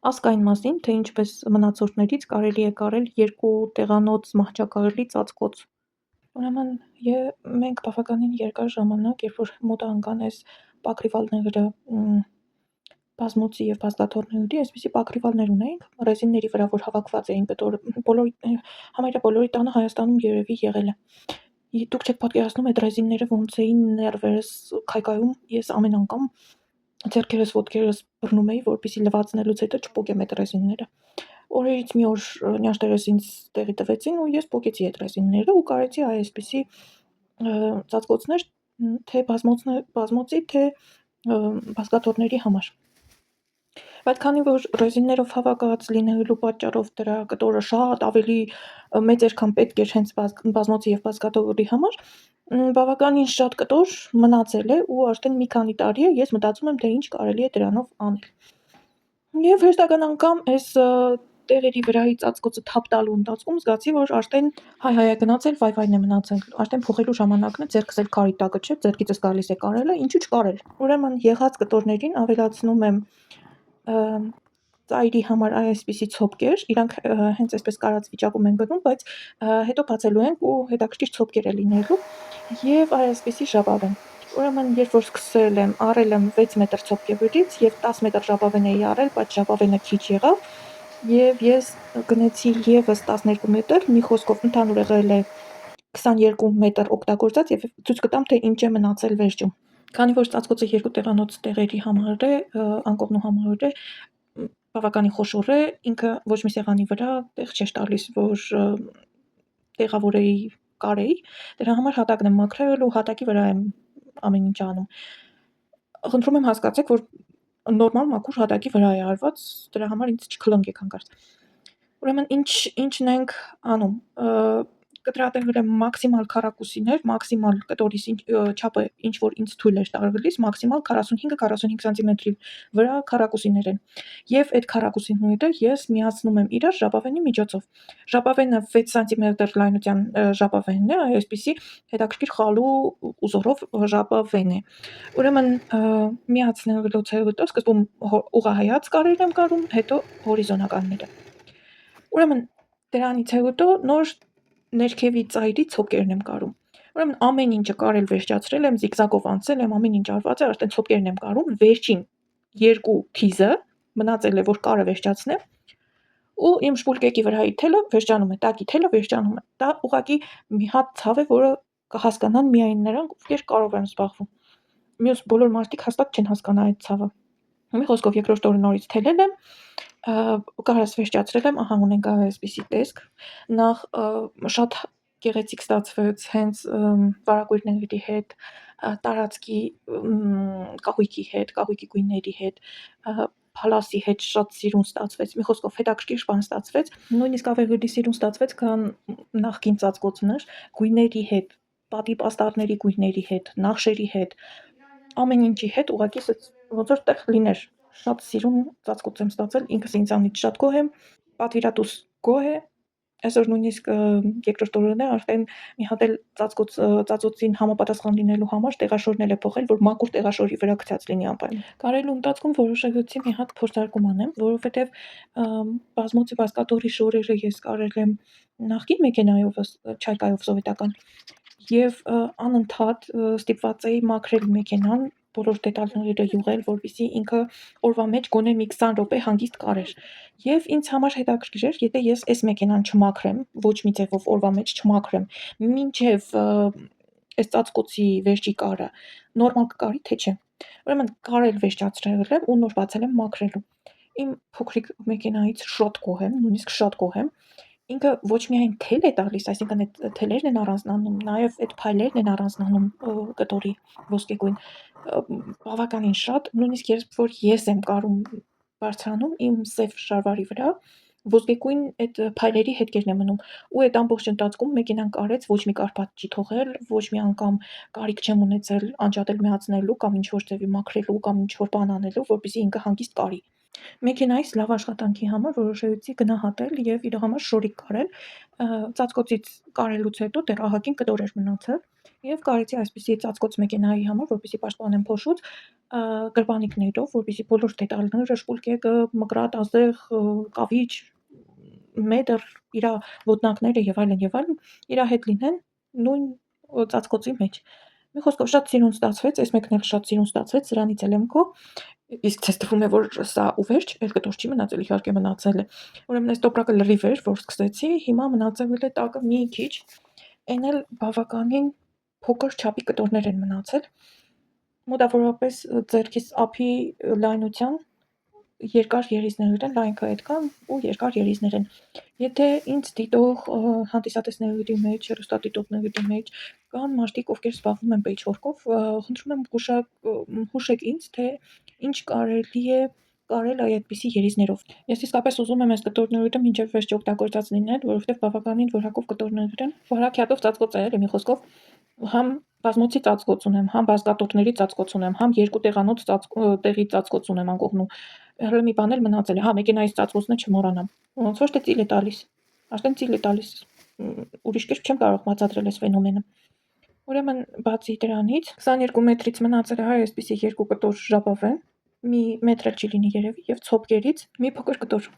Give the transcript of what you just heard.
Ասկային մասին, թե ինչպես մնացորդներից կարելի է կարել 2 տեղանոց մահճակալի ծածկոց։ Ուրեմն մենք բավականին երկար ժամանակ, երբ որ մոտ է ընկան այս պակրիվալները բազմոցի և բազկաթոռների, այսպիսի պակրիվալներ ունեինք ռեզինների վրա, որ հավաքված էին կտորը, համարյա բոլորի տանը Հայաստանում երևի եղել է։ Դուք չեք պատկերացնում այդ ռեզինները ոնց էին ներվերս քայքայում, ես ամեն անգամ ձեռքերս, ոտքերս բռնում էի, որպեսզի լվացնելուց հետո չպոկեմ այդ ռեզինները։ Օրերից մի օր նյարդերս ինձ տեղի տվեցին ու ես պոկեցի այդ ռեզինները ու կարեցի այսպիսի ծածկոցներ թե բազմոցի, թե բազկաթոռների համար։ Բայց քանի որ ռեզիններով հավաքած լինելու պատճառով դրա կտորը շատ ավելի մեծ էր, քան պետք էր հենց բազմոցի և բազկաթոռի համար, բավականին շատ կտոր մնացել է ու արդեն մի քանի տարի է ես մտածում եմ, թե ինչ կարելի է դրանով անել։ Եվ հերթական անգամ այս տեղերի վրայի ծածկոցը թափ տալու ընթացքում զգացի, որ արդեն հայ է գնացել, վայ-վայն է մնացել, արդեն փոխելու ժամանակն է, ձեռքս էլ քարի տակը չէ, ձեռքիցս գալիս է կարելը, ինչու չկարել։ Ուրեմն եղած կտորներին ավելացնում եմ ծայրի համար այսպիսի ցոփկեր, իրանք հենց այսպես կարած վիճակում են գնում, բայց հետո բացելու ենք ու հետաքրքիր ցոփկեր է լինելու եւ այսպիսի ժապավեն։ Ուրեմն երբ որ սկսել եմ, առել եմ 6 մետր ցոփկեվերից եւ 10 մետր ժապավեն էի առել, բայց ժապավենը քիչ եղավ եւ ես գնեցի եւս 12 մետր, մի խոսքով ընդհանուր եղել է 22 մետր օգտագործած եւ ցույց կտամ, թե ինչ է մնացել վերջում։ Քանի որ ծածկոցը 2 տեղանոց տեղերի համար է, անկողնու համար է, բավականին խոշոր է, ինքը ոչ մի սեղանի վրա տեղ չէր տալիս, որ տեղավորեի կարեի, դրա համար հատակն եմ մաքրել ու հատակի վրա եմ ամեն ինչ անում։ Խնդրում եմ հասկացեք, որ նորմալ մաքուր հատակի վրա է արված, դրա համար ինձ չքլնկեք հանկարծ։ Ուրեմն ինչն ենք անում, կտրատել եմ մաքսիմալ քառակուսիներ, մաքսիմալ կտորի չափը ինչ որ ինձ թույլ էր տալիս, մաքսիմալ 45 սանտիմետրի վրա քառակուսիներ են։ Եվ այդ քառակուսիները ես միացնում եմ իրար ժապավենի միջոցով։ Ժապավենը 6 սանտիմետր լայնության ժապավենն է, այսպիսի հետաքրքիր խալու ուզորով ժապավեն է։ Ուրեմն միացնելուց հետո սկզբում ուղղահայաց կարել եմ կարում, հետո հորիզոնականները։ Ուրեմն դրանից հետո նոր ներքևի ծայրի ցոփկերն եմ կարում։ Ուրեմն ամեն ինչը կարել վերջացրել եմ, զիգզագով անցել եմ, ամեն ինչ արված է, արդեն ցոփկերն եմ կարում, վերջին 2 թիզը մնացել է, որ կարը վերջացնեմ, ու իմ շպուլկեկի վրայի թելը վերջանում է, տակի թելը վերջանում է։ Դա ուղղակի մի հատ ցավ է, որը կհասկանան միայն նրանք, ովքեր կարով են զբաղվում։ Մյուս բոլոր մարդիկ հաստատ չեն հասկանա այդ ցավը։ Մի խոսքով երկրորդ օրը նորից թելել եմ, կարս վերջացրել եմ, ահա ունենք այսպիսի տեսք։ Նախ շատ գեղեցիկ ստացվեց հենց վարագույրների հետ, տարածքի կահույքի հետ, կահույքի գույների հետ, փալասի հետ շատ սիրուն ստացվեց, մի խոսքով հետաքրքիր բան ստացվեց, նույնիսկ ավելի սիրուն ստացվեց, քան նախկին ծածկոցներ, գույների հետ, պատի պաստառների գույների հետ, նախշերի հետ, ամեն ինչի հետ ուղղակի ոնց որ տեղ լիներ, շատ սիրուն ծածկոց եմ ստացել, ինքս ինձանից շատ գոհ եմ, պատվիրատուս գոհ է, այսօր նույնիսկ երկրորդ օրն է, արդեն մի հատ էլ ծածկոցին համապատասխան լինելու համար տեղաշորն է փոխել, որ մաքուր տեղաշորի վրա գցած լինի անպայման։ Կարելու ընթացքում որոշեցի մի հատ փորձարկում անեմ, որովհետև բազմոցի բազկաթոռի շորերը ես կարել եմ նախկին մեքենայով, չայկայով սովետական, եւ անընդհատ ստիպված էի մաքրել մեքենան, բոլոր դետալները յուղել, որպեսզի ինքը օրվա մեջ գոնե մի 20 րոպե հանգիստ կարեր։ Եվ ինձ համար հետաքրքիր էր, եթե ես այս մեքենան չմաքրեմ, ոչ մի ձևով օրվա մեջ չմաքրեմ, մինչև այս ծածկոցի վերջի կարը նորմալ կկարի, թե չէ։ Ուրեմն կարել վերջացրել եմ ու նոր բացել եմ մաքրելու։ Իմ փոքրիկ մեքենայից շատ գոհ եմ, նույնիսկ շատ գոհ եմ։ Ինքը ոչ միայն թել է տալիս, այսինքն այդ թելերն են առանձնանում, նաև այդ փայլերն են առանձնանում կտորի ոսկեգույն, բավականին շատ, նույնիսկ երբ որ ես եմ կարում բարձրանում իմ սև շարվարի վրա, ոսկեգույն այդ փայլերի հետքերն են մնում, ու այդ ամբողջ ընթացքում մեքենան կարեց, ոչ մի կարպատ չի թողել, ոչ մի անգամ կարիք չեմ ունեցել անջատել միացնելու կամ ինչ-որ ձևի մաքրելու կամ ինչ-որ բան անելու, որպեսզի ինքը հանգիստ կարի։ Մեքենայից լավ աշխատանքի համար որոշեցի գնահատել եւ իր համար շորիկ կարել, ծածկոցից կարելուց հետո դեռ ահագին կտոր էր մնացել, Եվ կարեցի այսպիսի ծածկոց մեքենայի համար, որպեսզի պաշտպանեմ փոշուց, գրպանիկներով, որպեսզի բոլոր դետալները, շպուլկեկը, մկրատ, ազդեղ, կավիճ, մեդր, իրա ոտնակները եւ այլն իրա հետ լինեն նույն ծածկոցի մեջ։ Մի խոսքով շատ սիրուն ստացվեց, այս մեկն էլ շատ սիրուն ստացվեց, սրանից էլ եմ քո։ Իսկ ցես թվում է, որ սա ու վերջ, էլ կտոր չի մնացել, իհարկե մնացել է։ Ուրեմն այս տոպրակը լրիվ էր, որ սկսեցի, հիմա մնացել է տակը մի քիչ, այն էլ բավականին փոքր չափի կտորներ են մնացել, մոտավորապես ձեռքիս ափի լայնության երկար երիզներ են, լայնքը այդքան ու երկար երիզներ են։ Եթե ինձ դիտող հանդիսատեսների մեջ, հեռուստադիտողների մեջ կան մարդիկ, ովքեր զբաղվում են պեյչվորքով, խնդրում եմ հուշեք ինձ, թե ինչ կարելի է կարել այդպիսի երիզներով։ Ես իսկապես ուզում եմ այս կտորները մինչև վերջ օգտագործած լինել, որովհետև բավականին որակով կտորներ են, վարակյատով ծածկոց է, էլի մի խոսքով համ բազմոցի ծածկոց ունեմ, համ բազկատորների ծածկոց ունեմ, համ երկու տեղանոց տեղի ծածկոց ունեմ անկողնու։ Հələ մի բան էլ մնացել է, հա մեքենայից ծածկոցն է չմոռանամ։ Ոնց որ թե ծիլ է տալիս, արդեն ծիլ է տալիս, ուրիշ կերպ չեմ կարող բացատրել այս ֆենոմենը։ Ուրեմն բացի դրանից 22 մետրից մնացել է հայ այսպիսի երկու կտոր ժապավեն, մի մետր էլ չի լինի երևի, եւ ցոփկերից մի փոքր կտոր։